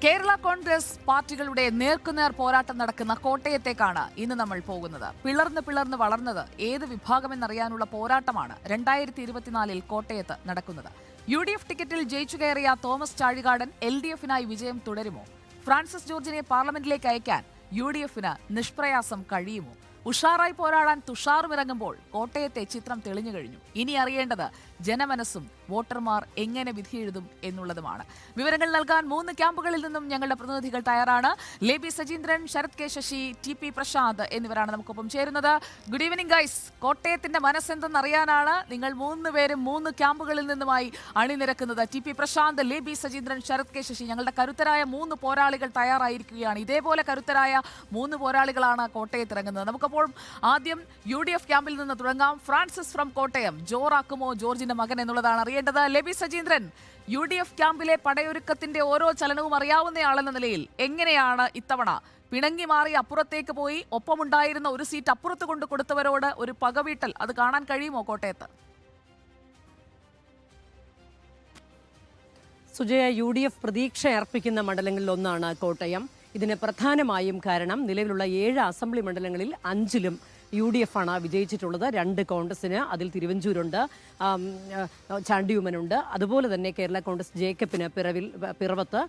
കേരള കോൺഗ്രസ് പാർട്ടികളുടെ നേർക്കുനേർ പോരാട്ടം നടക്കുന്ന കോട്ടയത്തേക്കാണ് ഇന്ന് നമ്മൾ പോകുന്നത്. പിളർന്ന് വളർന്നത് ഏത് വിഭാഗമെന്നറിയാനുള്ള പോരാട്ടമാണ് 2024 കോട്ടയത്ത് നടക്കുന്നത്. UDF ടിക്കറ്റിൽ ജയിച്ചു കയറിയ തോമസ് ചാഴികാടൻ LDF-നായി വിജയം തുടരുമോ? ഫ്രാൻസിസ് ജോർജിനെ പാർലമെന്റിലേക്ക് അയക്കാൻ UDF-ന് നിഷ്പ്രയാസം കഴിയുമോ? ഉഷാറായി പോരാടാൻ തുഷാറുമിറങ്ങുമ്പോൾ കോട്ടയത്തെ ചിത്രം തെളിഞ്ഞു കഴിഞ്ഞു. ഇനി അറിയേണ്ടത് ജനമനസ്സും വോട്ടർമാർ എങ്ങനെ വിധിയെഴുതും എന്നുള്ളതുമാണ്. വിവരങ്ങൾ നൽകാൻ 3 ക്യാമ്പുകളിൽ നിന്നും ഞങ്ങളുടെ പ്രതിനിധികൾ തയ്യാറാണ്. ലേബി സജീന്ദ്രൻ, ശരത് കെ ശശി, TP പ്രശാന്ത് എന്നിവരാണ് നമുക്കൊപ്പം ചേരുന്നത്. Good evening guys. കോട്ടയത്തിന്റെ മനസ്സെന്തെന്നറിയാനാണ് നിങ്ങൾ 3 പേരും 3 ക്യാമ്പുകളിൽ നിന്നുമായി അണിനിരക്കുന്നത്. TP പ്രശാന്ത്, ലേബി സജീന്ദ്രൻ, ശരത് കെ ശശി, ഞങ്ങളുടെ കരുത്തരായ 3 പോരാളികൾ തയ്യാറായിരിക്കുകയാണ്. ഇതേപോലെ കരുത്തരായ 3 പോരാളികളാണ് കോട്ടയത്ത് ഇറങ്ങുന്നത്. നമുക്കപ്പോൾ ആദ്യം UDF ക്യാമ്പിൽ നിന്ന് തുടങ്ങാം. ഫ്രാൻസിസ് ഫ്രം കോട്ടയം, ജോറാക്കുമോ ജോർജിന്റെ മകൻ എന്നുള്ളതാണ് അറിയേണ്ടത്. ലേബി സജീന്ദ്രൻ, UDF ക്യാമ്പിലെ പടയൊരുക്കത്തിന്റെ ഓരോ ചലനവും അറിയാവുന്നയാളെന്ന നിലയിൽ എങ്ങനെയാണ് ഇത്തവണ പിണങ്ങി മാറി അപ്പുറത്തേക്ക് പോയി ഒപ്പമുണ്ടായിരുന്ന ഒരു സീറ്റ് അപ്പുറത്ത് കൊണ്ട് കൊടുത്തവരോട് ഒരു പകവീട്ടൽ അത് കാണാൻ കഴിയുമോ കോട്ടയത്ത്? സുജയ, UDF പ്രതീക്ഷ അർപ്പിക്കുന്ന മണ്ഡലങ്ങളിൽ ഒന്നാണ് കോട്ടയം. ഇതിന് പ്രധാനമായും കാരണം നിലവിലുള്ള 7 അസംബ്ലി മണ്ഡലങ്ങളിൽ 5ലും UDF ആണ് വിജയിച്ചിട്ടുള്ളത്. 2 കോൺഗ്രസിന്, അതിൽ തിരുവഞ്ചൂരുണ്ട്, ചാണ്ടിയുമ്മനുണ്ട്. അതുപോലെ തന്നെ കേരള കോൺഗ്രസ് ജേക്കബിന് പിറവത്ത്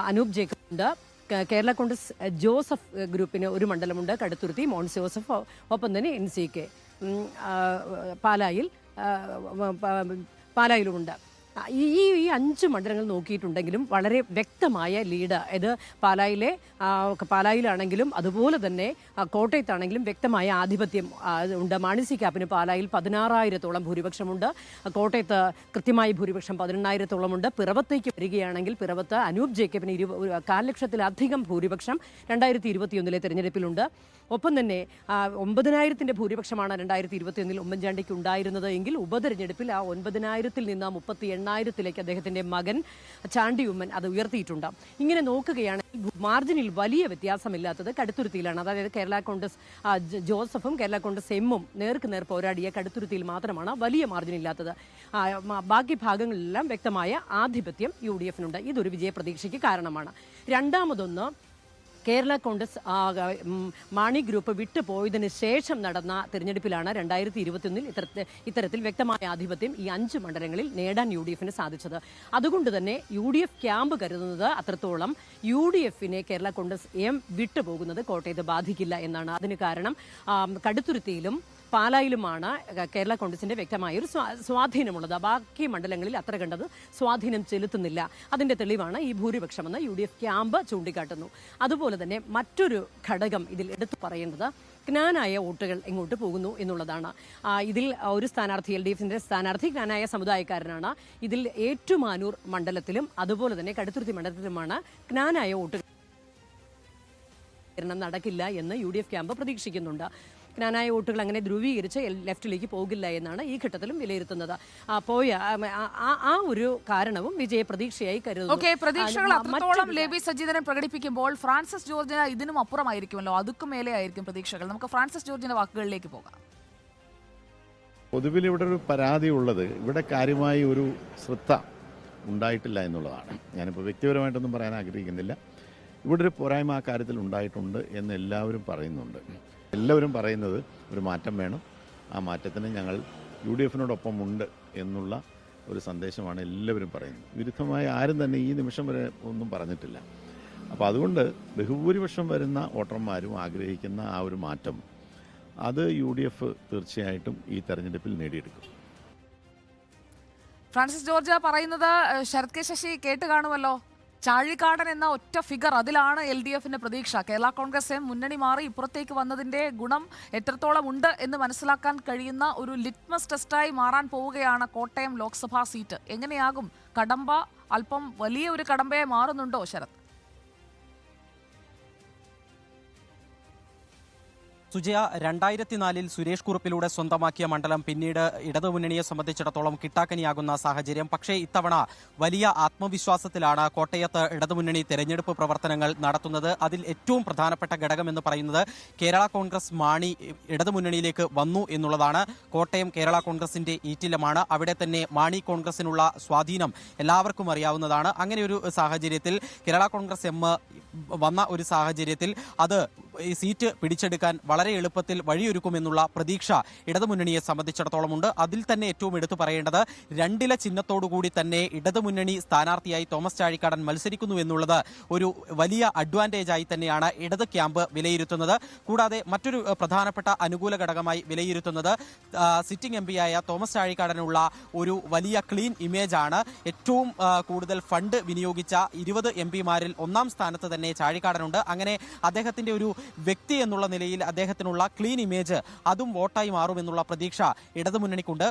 അനൂപ് ജേക്കബ് ഉണ്ട്. കേരള കോൺഗ്രസ് ജോസഫ് ഗ്രൂപ്പിന് ഒരു മണ്ഡലമുണ്ട്, കടുത്തുരുത്തി, മോൻസ് ജോസഫ്. ഒപ്പം തന്നെ NCK പാലായിലുമുണ്ട്. ഈ 5 മണ്ഡലങ്ങൾ നോക്കിയിട്ടുണ്ടെങ്കിലും വളരെ വ്യക്തമായ ലീഡ്, ഇത് പാലായിലാണെങ്കിലും അതുപോലെ തന്നെ കോട്ടയത്താണെങ്കിലും വ്യക്തമായ ആധിപത്യം ഉണ്ട്. മാണി സി കാപ്പന് പാലായിൽ 16,000-ഓളം ഭൂരിപക്ഷമുണ്ട്. കോട്ടയത്ത് കൃത്യമായി ഭൂരിപക്ഷം 18,000-ഓളം ഉണ്ട്. പിറവത്തേക്ക് വരികയാണെങ്കിൽ പിറവത്ത് അനൂപ് ജേക്കബിന് 1,00,000-ലധികം ഭൂരിപക്ഷം 2021 തെരഞ്ഞെടുപ്പിലുണ്ട്. ഒപ്പം തന്നെ 9,000-ന്റെ ഭൂരിപക്ഷമാണ് 2021 ഉമ്മൻചാണ്ടിക്ക് ഉണ്ടായിരുന്നത് എങ്കിൽ ഉപതെരഞ്ഞെടുപ്പിൽ ആ 9,000-ൽ നിന്ന് 38,000-ലേക്ക് അദ്ദേഹത്തിന്റെ മകൻ ചാണ്ടിയുമ്മൻ അത് ഉയർത്തിയിട്ടുണ്ട്. ഇങ്ങനെ നോക്കുകയാണെങ്കിൽ മാർജിനിൽ വലിയ വ്യത്യാസമില്ലാത്തത് കടുത്തുരുത്തിയിലാണ്. അതായത് കേരള കോൺഗ്രസ് ജോസഫും കേരള കോൺഗ്രസ് എമ്മും നേർക്കുനേർ പോരാടിയ കടുത്തുരുത്തിയിൽ മാത്രമാണ് വലിയ മാർജിനില്ലാത്തത്. ബാക്കി ഭാഗങ്ങളിലെല്ലാം വ്യക്തമായ ആധിപത്യം UDF-നുണ്ട്. ഇതൊരു വിജയപ്രതീക്ഷയ്ക്ക് കാരണമാണ്. രണ്ടാമതൊന്ന്, കേരള കോൺഗ്രസ് മാണി ഗ്രൂപ്പ് വിട്ടുപോയതിനു ശേഷം നടന്ന തിരഞ്ഞെടുപ്പിലാണ് 2021 ഇത്തരത്തിൽ വ്യക്തമായ ആധിപത്യം ഈ 5 മണ്ഡലങ്ങളിൽ നേടാൻ UDF-ന് സാധിച്ചത്. അതുകൊണ്ട് തന്നെ UDF ക്യാമ്പ് കരുതുന്നത് അത്രത്തോളം UDF-നെ കേരള കോൺഗ്രസ് എം വിട്ടുപോകുന്നത് കോട്ടയത്ത് ബാധിക്കില്ല എന്നാണ്. അതിന് കാരണം കടുത്തുരുത്തിയിലും പാലായിലുമാണ് കേരള കോൺഗ്രസിന്റെ വ്യക്തമായൊരു സ്വാധീനമുള്ളത്. ബാക്കി മണ്ഡലങ്ങളിൽ അത്ര കണ്ടത് സ്വാധീനം ചെലുത്തുന്നില്ല. അതിന്റെ തെളിവാണ് ഈ ഭൂരിപക്ഷമെന്ന് UDF ക്യാമ്പ് ചൂണ്ടിക്കാട്ടുന്നു. അതുപോലെ തന്നെ മറ്റൊരു ഘടകം ഇതിൽ എടുത്തു പറയേണ്ടത് ജ്ഞാനായ വോട്ടുകൾ എങ്ങോട്ട് പോകുന്നു എന്നുള്ളതാണ്. ഇതിൽ ഒരു സ്ഥാനാർത്ഥി, LDF-ന്റെ സ്ഥാനാർത്ഥി ജ്ഞാനായ സമുദായക്കാരനാണ്. ഇതിൽ ഏറ്റുമാനൂർ മണ്ഡലത്തിലും അതുപോലെ തന്നെ കടുത്തുരുത്തി മണ്ഡലത്തിലുമാണ് ജ്ഞാനായ വോട്ടുകൾ നടക്കില്ല എന്ന് UDF ക്യാമ്പ് പ്രതീക്ഷിക്കുന്നുണ്ട്. ജ്ഞാനായ വോട്ടുകൾ അങ്ങനെ ധ്രുവീകരിച്ച് ലെഫ്റ്റിലേക്ക് പോകില്ല എന്നാണ് ഈ ഘട്ടത്തിലും വിലയിരുത്തുന്നത്. ആ ഒരു കാരണവും വിജയ പ്രതീക്ഷയായി കരുതുന്നു. പ്രതീക്ഷകൾ അത്രത്തോളം ലേബി സജീന്ദ്രൻ പ്രകടിപ്പിക്കുമ്പോൾ ഫ്രാൻസിസ് ജോർജിന് ഇതിനും അപ്പുറമായിരിക്കുമല്ലോ, അതുക്കും മേലെ ആയിരിക്കും പ്രതീക്ഷകൾ. നമുക്ക് ഫ്രാൻസിസ് ജോർജിന്റെ വാക്കുകളിലേക്ക് പോകാം. പൊതുവിൽ ഇവിടെ ഒരു പരാതി ഉള്ളത്, ഇവിടെ കാര്യമായി ഒരു ശ്രദ്ധ ഉണ്ടായിട്ടില്ല എന്നുള്ളതാണ്. ഞാനിപ്പോൾ വ്യക്തിപരമായിട്ടൊന്നും പറയാൻ ആഗ്രഹിക്കുന്നില്ല. ഇവിടെ ഒരു പോരായ്മ ആ കാര്യത്തിൽ ഉണ്ടായിട്ടുണ്ട് എന്ന് എല്ലാവരും പറയുന്നുണ്ട്. എല്ലാവരും പറയുന്നത് ഒരു മാറ്റം വേണം, ആ മാറ്റത്തിന് ഞങ്ങൾ UDF-നോടൊപ്പം ഉണ്ട് എന്നുള്ള ഒരു സന്ദേശമാണ് എല്ലാവരും പറയുന്നത്. വിരുദ്ധമായി ആരും തന്നെ ഈ നിമിഷം വരെ ഒന്നും പറഞ്ഞിട്ടില്ല. അപ്പോൾ അതുകൊണ്ട് ബഹുഭൂരിപക്ഷം വരുന്ന വോട്ടർമാരും ആഗ്രഹിക്കുന്ന ആ ഒരു മാറ്റം അത് UDF തീർച്ചയായിട്ടും ഈ തെരഞ്ഞെടുപ്പിൽ നേടിയെടുക്കും. ഫ്രാൻസിസ് ജോർജ് പറയുന്നത് ശരത് കെ ശശി കേട്ട് കാണുമല്ലോ. ചാഴികാടൻ എന്ന ഒറ്റ ഫിഗർ, അതിലാണ് LDF-ന്റെ പ്രതീക്ഷ. കേരള കോൺഗ്രസ് മുന്നണി മാറി ഇപ്പുറത്തേക്ക് വന്നതിന്റെ ഗുണം എത്രത്തോളം ഉണ്ട് എന്ന് മനസ്സിലാക്കാൻ കഴിയുന്ന ഒരു ലിറ്റ്മസ് ടെസ്റ്റായി മാറാൻ പോവുകയാണ് കോട്ടയം ലോക്സഭാ സീറ്റ്. എങ്ങനെയാകും കടമ്പ? അല്പം വലിയ ഒരു കടമ്പയെ മാറുന്നുണ്ടോ ശരത്? സുജയ 2004 സുരേഷ് കുറുപ്പിലൂടെ സ്വന്തമാക്കിയ മണ്ഡലം പിന്നീട് ഇടതുമുന്നണിയെ സംബന്ധിച്ചിടത്തോളം കിട്ടാക്കനിയാകുന്ന സാഹചര്യം. പക്ഷേ ഇത്തവണ വലിയ ആത്മവിശ്വാസത്തിലാണ് കോട്ടയത്ത് ഇടതുമുന്നണി തെരഞ്ഞെടുപ്പ് പ്രവർത്തനങ്ങൾ നടത്തുന്നത്. അതിൽ ഏറ്റവും പ്രധാനപ്പെട്ട ഘടകമെന്ന് പറയുന്നത് കേരള കോൺഗ്രസ് മാണി ഇടതുമുന്നണിയിലേക്ക് വന്നു എന്നുള്ളതാണ്. കോട്ടയം കേരള കോൺഗ്രസിന്റെ ഈറ്റില്ലമാണ്. അവിടെ തന്നെ മാണി കോൺഗ്രസിനുള്ള സ്വാധീനം എല്ലാവർക്കും അറിയാവുന്നതാണ്. അങ്ങനെ ഒരു സാഹചര്യത്തിൽ കേരള കോൺഗ്രസ് എം വന്ന ഒരു സാഹചര്യത്തിൽ അത് ഈ സീറ്റ് പിടിച്ചെടുക്കാൻ വളരെ എളുപ്പത്തിൽ വഴിയൊരുക്കുമെന്നുള്ള പ്രതീക്ഷ ഇടതുമുന്നണിയെ സംബന്ധിച്ചിടത്തോളം ഉണ്ട്. അതിൽ തന്നെ ഏറ്റവും എടുത്തു പറയേണ്ടത് 2 ചിഹ്നത്തോടുകൂടി തന്നെ ഇടതുമുന്നണി സ്ഥാനാർത്ഥിയായി തോമസ് ചാഴിക്കാടൻ മത്സരിക്കുന്നു എന്നുള്ളത് ഒരു വലിയ അഡ്വാൻറ്റേജായി തന്നെയാണ് ഇടത് ക്യാമ്പ് വിലയിരുത്തുന്നത്. കൂടാതെ മറ്റൊരു പ്രധാനപ്പെട്ട അനുകൂല ഘടകമായി വിലയിരുത്തുന്നത് സിറ്റിംഗ് എം പിയായ തോമസ് ചാഴിക്കാടനുള്ള ഒരു വലിയ ക്ലീൻ ഇമേജാണ്. ഏറ്റവും കൂടുതൽ ഫണ്ട് വിനിയോഗിച്ച 20 എം പിമാരിൽ 1-ാം സ്ഥാനത്ത് തന്നെ ചാഴിക്കാടനുണ്ട്. അങ്ങനെ അദ്ദേഹത്തിന്റെ ഒരു വ്യക്തി എന്നുള്ള നിലയിൽ അദ്ദേഹത്തിനുള്ള ക്ലീൻ ഇമേജ് അതും വോട്ടായി മാറുമെന്നുള്ള പ്രതീക്ഷ ഇടതുമുന്നണിക്കുണ്ട്.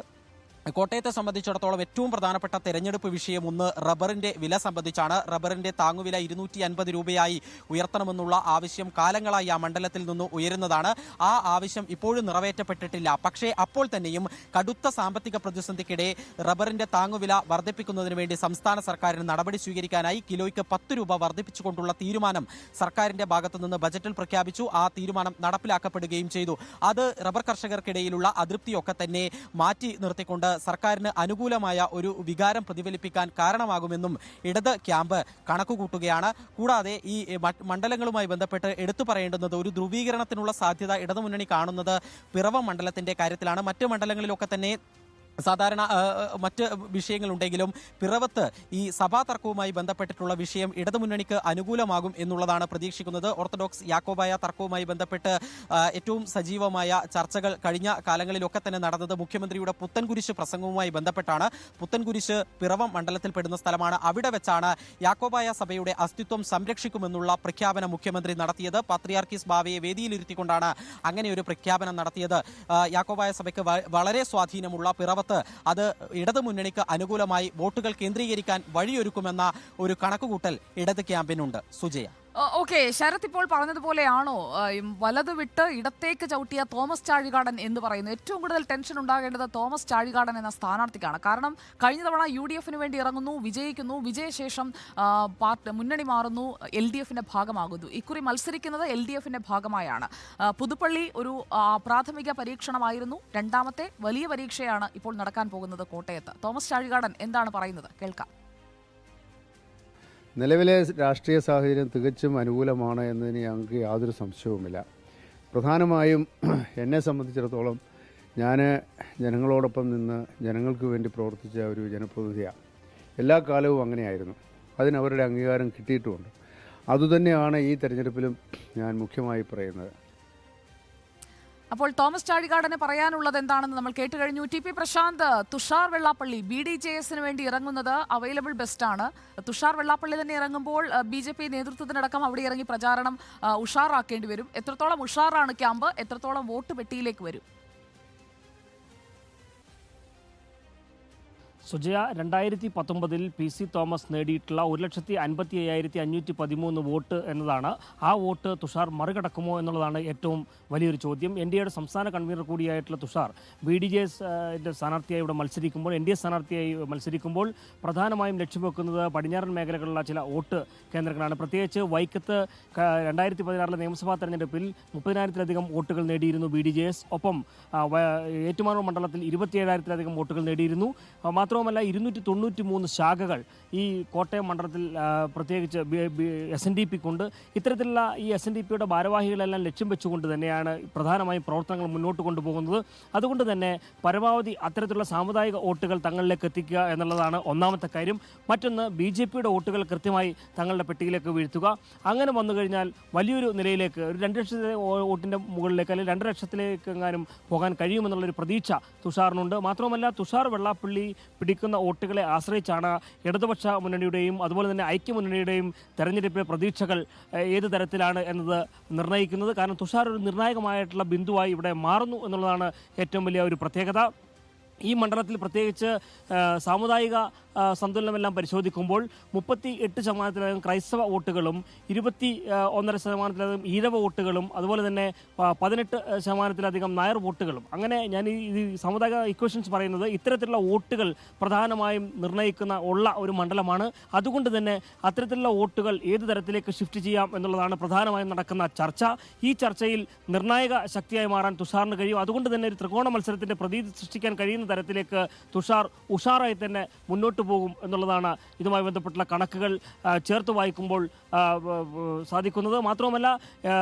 കോട്ടയത്തെ സംബന്ധിച്ചിടത്തോളം ഏറ്റവും പ്രധാനപ്പെട്ട തെരഞ്ഞെടുപ്പ് വിഷയം ഒന്ന് റബ്ബറിന്റെ വില സംബന്ധിച്ചാണ്. റബ്ബറിന്റെ താങ്ങുവില 250 രൂപയായി ഉയർത്തണമെന്നുള്ള ആവശ്യം കാലങ്ങളായി ആ മണ്ഡലത്തിൽ നിന്ന് ഉയരുന്നതാണ്. ആ ആവശ്യം ഇപ്പോഴും നിറവേറ്റപ്പെട്ടിട്ടില്ല. പക്ഷേ അപ്പോൾ തന്നെയും കടുത്ത സാമ്പത്തിക പ്രതിസന്ധിക്കിടെ റബ്ബറിന്റെ താങ്ങുവില വർദ്ധിപ്പിക്കുന്നതിന് വേണ്ടി സംസ്ഥാന സർക്കാരിന് നടപടി സ്വീകരിക്കാനായി കിലോയ്ക്ക് 10 രൂപ വർദ്ധിപ്പിച്ചുകൊണ്ടുള്ള തീരുമാനം സർക്കാരിന്റെ ഭാഗത്തു നിന്ന് ബജറ്റിൽ പ്രഖ്യാപിച്ചു. ആ തീരുമാനം നടപ്പിലാക്കപ്പെടുകയും ചെയ്തു. അത് റബ്ബർ കർഷകർക്കിടയിലുള്ള അതൃപ്തിയൊക്കെ തന്നെ മാറ്റി നിർത്തിക്കൊണ്ട് സർക്കാരിന് അനുകൂലമായ ഒരു വികാരം പ്രതിഫലിപ്പിക്കാൻ കാരണമാകുമെന്നും ഇടത് ക്യാമ്പ് കണക്കുകൂട്ടുകയാണ്. കൂടാതെ ഈ മണ്ഡലങ്ങളുമായി ബന്ധപ്പെട്ട് എടുത്തു പറയേണ്ടുന്നത് ഒരു ധ്രുവീകരണത്തിനുള്ള സാധ്യത ഇടതുമുന്നണി കാണുന്നത് പിറവം മണ്ഡലത്തിന്റെ കാര്യത്തിലാണ്. മറ്റ് മണ്ഡലങ്ങളിലൊക്കെ തന്നെ സാധാരണ മറ്റ് വിഷയങ്ങളുണ്ടെങ്കിലും പിറവത്ത് ഈ സഭാ തർക്കവുമായി ബന്ധപ്പെട്ടിട്ടുള്ള വിഷയം ഇടതുമുന്നണിക്ക് അനുകൂലമാകും എന്നുള്ളതാണ് പ്രതീക്ഷിക്കുന്നത്. ഓർത്തഡോക്സ് യാക്കോബായ തർക്കവുമായി ബന്ധപ്പെട്ട് ഏറ്റവും സജീവമായ ചർച്ചകൾ കഴിഞ്ഞ കാലങ്ങളിലൊക്കെ തന്നെ നടന്നത് മുഖ്യമന്ത്രിയുടെ പുത്തൻകുരിശ് പ്രസംഗവുമായി ബന്ധപ്പെട്ടാണ്. പുത്തൻകുരിശ് പിറവം മണ്ഡലത്തിൽപ്പെടുന്ന സ്ഥലമാണ്. അവിടെ വെച്ചാണ് യാക്കോബായ സഭയുടെ അസ്തിത്വം സംരക്ഷിക്കുമെന്നുള്ള പ്രഖ്യാപനം മുഖ്യമന്ത്രി നടത്തിയത്. പാത്രിയാർക്കീസ് ബാവയെ വേദിയിലിരുത്തിക്കൊണ്ടാണ് അങ്ങനെ ഒരു പ്രഖ്യാപനം നടത്തിയത്. യാക്കോബായ സഭയ്ക്ക് വളരെ സ്വാധീനമുള്ള പിറവത്ത് അത് ഇടതുമുന്നണിക്ക് അനുകൂലമായി വോട്ടുകൾ കേന്ദ്രീകരിക്കാൻ വഴിയൊരുക്കുമെന്ന ഒരു കണക്കുകൂട്ടൽ ഇടത് ക്യാമ്പിനുണ്ട്. സുജയ. ഓക്കെ, ശരത് ഇപ്പോൾ പറഞ്ഞതുപോലെയാണോ വലത് വിട്ട് ഇടത്തേക്ക് ചവിട്ടിയ തോമസ് ചാഴികാടൻ എന്ന് പറയുന്നു? ഏറ്റവും കൂടുതൽ ടെൻഷൻ ഉണ്ടാകേണ്ടത് തോമസ് ചാഴികാടൻ എന്ന സ്ഥാനാർത്ഥിക്കാണ്. കാരണം കഴിഞ്ഞ തവണ UDF വേണ്ടി ഇറങ്ങുന്നു, വിജയിക്കുന്നു, വിജയശേഷം മുന്നണി മാറുന്നു, LDF ഭാഗമാകുന്നു. ഇക്കുറി മത്സരിക്കുന്നത് LDF ഭാഗമായാണ്. പുതുപ്പള്ളി ഒരു പ്രാഥമിക പരീക്ഷണമായിരുന്നു. രണ്ടാമത്തെ വലിയ പരീക്ഷയാണ് ഇപ്പോൾ നടക്കാൻ പോകുന്നത് കോട്ടയത്ത്. തോമസ് ചാഴികാടൻ എന്താണ് പറയുന്നത്? കേൾക്കാം. നിലവിലെ രാഷ്ട്രീയ സാഹചര്യം തികച്ചും അനുകൂലമാണ് എന്നതിന് ഞങ്ങൾക്ക് യാതൊരു സംശയവുമില്ല. പ്രധാനമായും എന്നെ സംബന്ധിച്ചിടത്തോളം ഞാൻ ജനങ്ങളോടൊപ്പം നിന്ന് ജനങ്ങൾക്ക് വേണ്ടി പ്രവർത്തിച്ച ഒരു ജനപ്രതിനിധിയാണ്. എല്ലാ കാലവും അങ്ങനെയായിരുന്നു. അതിനവരുടെ അംഗീകാരം കിട്ടിയിട്ടുമുണ്ട്. അതുതന്നെയാണ് ഈ തെരഞ്ഞെടുപ്പിലും ഞാൻ മുഖ്യമായി പറയുന്നത്. അപ്പോൾ തോമസ് ചാഴികാടന് പറയാനുള്ളത് എന്താണെന്ന് നമ്മൾ കേട്ട് കഴിഞ്ഞു. TP പ്രശാന്ത്, തുഷാർ വെള്ളാപ്പള്ളി BDJS വേണ്ടി ഇറങ്ങുന്നത് അവൈലബിൾ ബെസ്റ്റാണ്. തുഷാർ വെള്ളാപ്പള്ളി തന്നെ ഇറങ്ങുമ്പോൾ BJP നേതൃത്വത്തിനടക്കം അവിടെ ഇറങ്ങി പ്രചാരണം ഉഷാറാക്കേണ്ടി വരും. എത്രത്തോളം ഉഷാറാണ് ക്യാമ്പ്? എത്രത്തോളം വോട്ട് പെട്ടിയിലേക്ക് വരും? സുജയ, 2019 PC തോമസ് നേടിയിട്ടുള്ള 1,55,513 വോട്ട് എന്നതാണ്. ആ വോട്ട് തുഷാർ മറികടക്കുമോ എന്നുള്ളതാണ് ഏറ്റവും വലിയൊരു ചോദ്യം. NDAയുടെ സംസ്ഥാന കൺവീനർ കൂടിയായിട്ടുള്ള തുഷാർ BDJS സ്ഥാനാർത്ഥിയായി ഇവിടെ മത്സരിക്കുമ്പോൾ, NDA സ്ഥാനാർത്ഥിയായി മത്സരിക്കുമ്പോൾ പ്രധാനമായും ലക്ഷ്യം വെക്കുന്നത് പടിഞ്ഞാറൻ മേഖലകളിലുള്ള ചില വോട്ട് കേന്ദ്രങ്ങളാണ്. പ്രത്യേകിച്ച് വൈക്കത്ത് 2016 നിയമസഭാ തെരഞ്ഞെടുപ്പിൽ 30,000-ലധികം വോട്ടുകൾ നേടിയിരുന്നു BDJS. ഒപ്പം ഏറ്റുമാനൂർ മണ്ഡലത്തിൽ 27,000-ലധികം വോട്ടുകൾ നേടിയിരുന്നു. മാത്രമല്ല 293 ശാഖകൾ ഈ കോട്ടയം മണ്ഡലത്തിൽ പ്രത്യേകിച്ച് SNDPക്കുണ്ട്. ഇത്തരത്തിലുള്ള ഈ SNDPയുടെ ഭാരവാഹികളെല്ലാം ലക്ഷ്യം വെച്ചുകൊണ്ട് തന്നെയാണ് പ്രധാനമായും പ്രവർത്തനങ്ങൾ മുന്നോട്ട് കൊണ്ടുപോകുന്നത്. അതുകൊണ്ട് തന്നെ പരമാവധി അത്തരത്തിലുള്ള സാമുദായിക വോട്ടുകൾ തങ്ങളിലേക്ക് എത്തിക്കുക എന്നുള്ളതാണ് ഒന്നാമത്തെ കാര്യം. മറ്റൊന്ന്, BJPയുടെ വോട്ടുകൾ കൃത്യമായി തങ്ങളുടെ പെട്ടിയിലേക്ക് വീഴ്ത്തുക. അങ്ങനെ വന്നു കഴിഞ്ഞാൽ വലിയൊരു നിലയിലേക്ക് ഒരു 2 ലക്ഷത്തെ വോട്ടിൻ്റെ മുകളിലേക്ക് അല്ലെങ്കിൽ 2 ലക്ഷത്തിലേക്ക് എങ്ങാനും പോകാൻ കഴിയുമെന്നുള്ളൊരു പ്രതീക്ഷ തുഷാറിനുണ്ട്. മാത്രമല്ല, തുഷാർ വെള്ളാപ്പള്ളി പിടിക്കുന്ന വോട്ടുകളെ ആശ്രയിച്ചാണ് ഇടതുപക്ഷ മുന്നണിയുടെയും അതുപോലെ തന്നെ ഐക്യമുന്നണിയുടെയും തെരഞ്ഞെടുപ്പിലെ പ്രതീക്ഷകൾ ഏത് തരത്തിലാണ് എന്നത് നിർണ്ണയിക്കുന്നത്. കാരണം തുഷാർ ഒരു നിർണായകമായിട്ടുള്ള ബിന്ദുവായി ഇവിടെ മാറുന്നു എന്നുള്ളതാണ് ഏറ്റവും വലിയ ഒരു പ്രത്യേകത. ഈ മണ്ഡലത്തിൽ പ്രത്യേകിച്ച് സാമുദായിക സന്തുലനമെല്ലാം പരിശോധിക്കുമ്പോൾ 38% ക്രൈസ്തവ വോട്ടുകളും 21% ഈഴവ വോട്ടുകളും അതുപോലെ തന്നെ 18% നായർ വോട്ടുകളും, അങ്ങനെ ഞാൻ ഈ സമുദായ ഇക്വേഷൻസ് പറയുന്നത് ഇത്തരത്തിലുള്ള വോട്ടുകൾ പ്രധാനമായും നിർണ്ണയിക്കുന്ന ഒരു മണ്ഡലമാണ്. അതുകൊണ്ട് തന്നെ അത്തരത്തിലുള്ള വോട്ടുകൾ ഏത് തരത്തിലേക്ക് ഷിഫ്റ്റ് ചെയ്യാം എന്നുള്ളതാണ് പ്രധാനമായും നടക്കുന്ന ചർച്ച. ഈ ചർച്ചയിൽ നിർണായക ശക്തിയായി മാറാൻ തുഷാറിന് കഴിയും. അതുകൊണ്ട് തന്നെ ഒരു ത്രികോണ മത്സരത്തിന്റെ പ്രതീതി സൃഷ്ടിക്കാൻ കഴിയുന്ന തരത്തിലേക്ക് തുഷാർ ഉഷാറായി തന്നെ മുന്നോട്ട് പോകും എന്നുള്ളതാണ് ഇതുമായി ബന്ധപ്പെട്ടുള്ള കണക്കുകൾ ചേർത്ത് വായിക്കുമ്പോൾ സാധിക്കുന്നത്. മാത്രമല്ല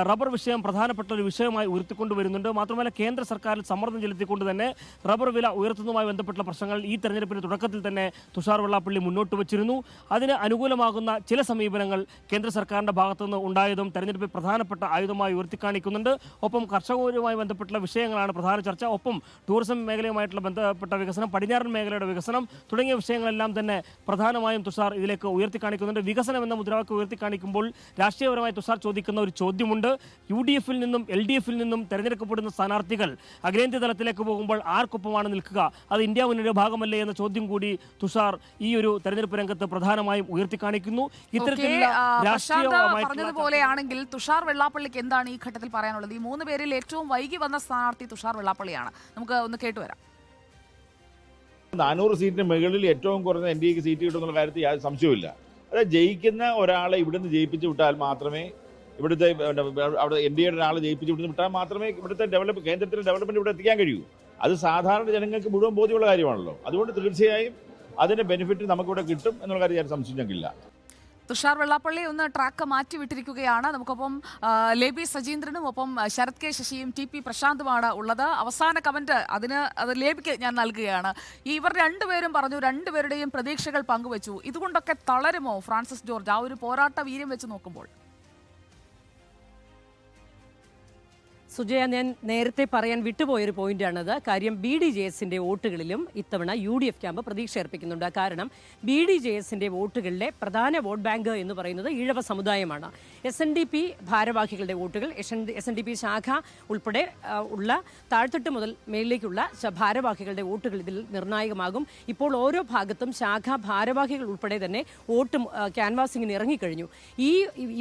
റബ്ബർ വിഷയം പ്രധാനപ്പെട്ട ഒരു വിഷയമായി ഉയർത്തിക്കൊണ്ടുവരുന്നുണ്ട്. മാത്രമല്ല കേന്ദ്ര സർക്കാരിൽ സമ്മർദ്ദം ചെലുത്തിക്കൊണ്ട് തന്നെ റബ്ബർ വില ഉയർത്തുന്നതുമായി ബന്ധപ്പെട്ട പ്രശ്നങ്ങൾ ഈ തെരഞ്ഞെടുപ്പിന്റെ തുടക്കത്തിൽ തന്നെ തുഷാർ വെള്ളാപ്പള്ളി മുന്നോട്ട് വച്ചിരുന്നു. അതിന് അനുകൂലമാകുന്ന ചില സമീപനങ്ങൾ കേന്ദ്ര സർക്കാരിന്റെ ഭാഗത്തുനിന്ന് ഉണ്ടായതും തെരഞ്ഞെടുപ്പിൽ പ്രധാനപ്പെട്ട ആയുധമായി ഉയർത്തിക്കാണിക്കുന്നുണ്ട്. ഒപ്പം കർഷകരുമായി ബന്ധപ്പെട്ടുള്ള വിഷയങ്ങളാണ് പ്രധാന ചർച്ച. ഒപ്പം ടൂറിസം മേഖലയുമായിട്ടുള്ള ബന്ധപ്പെട്ട വികസനം, പടിഞ്ഞാറൻ മേഖലയുടെ വികസനം തുടങ്ങിയ വിഷയങ്ങളെല്ലാം തന്നെ പ്രധാനമായും തുഷാർ ഇതിലേക്ക് ഉയർത്തിക്കാണിക്കുന്നുണ്ട്. വികസനം എന്ന മുദ്രാവാക്യം ഉയർത്തിക്കാണിക്കുമ്പോൾ രാഷ്ട്രീയപരമായി തുഷാർ ചോദിക്കുന്ന ഒരു ചോദ്യമുണ്ട്. UDF നിന്നും LDF നിന്നും തെരഞ്ഞെടുക്കപ്പെടുന്ന സ്ഥാനാർത്ഥികൾ അഖിലേന്ത്യാ തലത്തിലേക്ക് പോകുമ്പോൾ ആർക്കൊപ്പമാണ് നിൽക്കുക? അത് ഇന്ത്യ മുന്നണിയുടെ ഭാഗമല്ലേ എന്ന ചോദ്യം കൂടി തുഷാർ ഈ ഒരു തെരഞ്ഞെടുപ്പ് രംഗത്ത് പ്രധാനമായും ഉയർത്തിക്കാണിക്കുന്നു. ഇത്തരത്തിലുള്ള പറഞ്ഞതുപോലെയാണെങ്കിൽ തുഷാർ വെള്ളാപ്പള്ളിക്ക് എന്താണ് ഈ ഘട്ടത്തിൽ പറയാനുള്ളത്? ഈ 3 പേരിൽ ഏറ്റവും വൈകി വന്ന സ്ഥാനാർത്ഥി തുഷാർ വെള്ളാപ്പള്ളിയാണ്. നമുക്ക് ഒന്ന് കേട്ടുവരാം. 400 സീറ്റിന് മുകളിൽ ഏറ്റവും കുറഞ്ഞ NDAക്ക് സീറ്റ് കിട്ടുമെന്നുള്ള കാര്യത്തിൽ യാതൊരു സംശയവുമില്ല. അതായത് ജയിക്കുന്ന ഒരാളെ ഇവിടുന്ന് ജയിപ്പിച്ച് വിട്ടാൽ മാത്രമേ ഇവിടുത്തെ അവിടെ NDAയുടെ ഒരാളെ ജയിപ്പിച്ച് ഇവിടുന്ന് വിട്ടാൽ മാത്രമേ ഇവിടുത്തെ കേന്ദ്രത്തിലെ ഡെവലപ്മെന്റ് ഇവിടെ എത്തിക്കാൻ കഴിയൂ. അത് സാധാരണ ജനങ്ങൾക്ക് മുഴുവൻ ബോധ്യമുള്ള കാര്യമാണല്ലോ. അതുകൊണ്ട് തീർച്ചയായും അതിന്റെ ബെനിഫിറ്റ് നമുക്കിവിടെ കിട്ടും എന്നുള്ള കാര്യം ഞാൻ സംശയം ഞങ്ങൾക്കില്ല. തുഷാർ വെള്ളാപ്പള്ളി ഒന്ന് ട്രാക്ക് മാറ്റിവിട്ടിരിക്കുകയാണ്. നമുക്കൊപ്പം ലേബി സജീന്ദ്രനും ഒപ്പം ശരത് കെ ശശിയും TP പ്രശാന്തുമാണ് ഉള്ളത്. അവസാന കമന്റ് അത് ലേബിക്ക് ഞാൻ നൽകുകയാണ്. ഇവർ രണ്ടുപേരും പറഞ്ഞു, രണ്ടുപേരുടെയും പ്രതീക്ഷകൾ പങ്കുവച്ചു. ഇതുകൊണ്ടൊക്കെ തളരുമോ ഫ്രാൻസിസ് ജോർജ് ആ ഒരു പോരാട്ട വീര്യം വെച്ച് നോക്കുമ്പോൾ? സുജയ, ഞാൻ നേരത്തെ പറയാൻ വിട്ടുപോയൊരു പോയിന്റാണത്. കാര്യം BDJSന്റെ വോട്ടുകളിലും ഇത്തവണ UDF ക്യാമ്പ് പ്രതീക്ഷ അർപ്പിക്കുന്നുണ്ട്. കാരണം BDJSന്റെ വോട്ടുകളിലെ പ്രധാന വോട്ട് ബാങ്ക് എന്ന് പറയുന്നത് ഈഴവ സമുദായമാണ്. SNDP ഭാരവാഹികളുടെ വോട്ടുകൾ, SNDP ശാഖ ഉൾപ്പെടെ ഉള്ള താഴ്ത്തട്ട് മുതൽ മേലിലേക്കുള്ള ഭാരവാഹികളുടെ വോട്ടുകൾ ഇതിൽ നിർണായകമാകും. ഇപ്പോൾ ഓരോ ഭാഗത്തും ശാഖാ ഭാരവാഹികൾ ഉൾപ്പെടെ തന്നെ വോട്ട് ക്യാൻവാസിങ്ങിന് ഇറങ്ങിക്കഴിഞ്ഞു.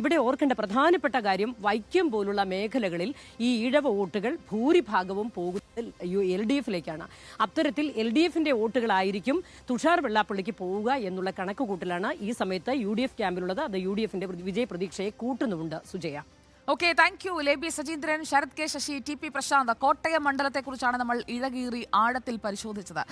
ഇവിടെ ഓർക്കേണ്ട പ്രധാനപ്പെട്ട കാര്യം, വൈക്കം പോലുള്ള മേഖലകളിൽ ഈ ഈഴവ വോട്ടുകൾ ഭൂരിഭാഗവും പോകുന്നത് LDFിലേക്കാണ്. അത്തരത്തിൽ LDFന്റെ വോട്ടുകളായിരിക്കും തുഷാർ വെള്ളാപ്പള്ളിക്ക് പോവുക എന്നുള്ള കണക്കുകൂട്ടലാണ് ഈ സമയത്ത് UDF ക്യാമ്പിലുള്ളത്. അത് UDFന്റെ വിജയ പ്രതീക്ഷയെ കൂട്ടുന്നുമുണ്ട്. Sujaya. Okay, thank you Leby Sajeendran, Sarath K Sasi, TP Prasanth. Kottayam മണ്ഡലത്തെക്കുറിച്ചാണ് നമ്മൾ ഇഴകീറി ആഴത്തിൽ പരിശോധിച്ചത്.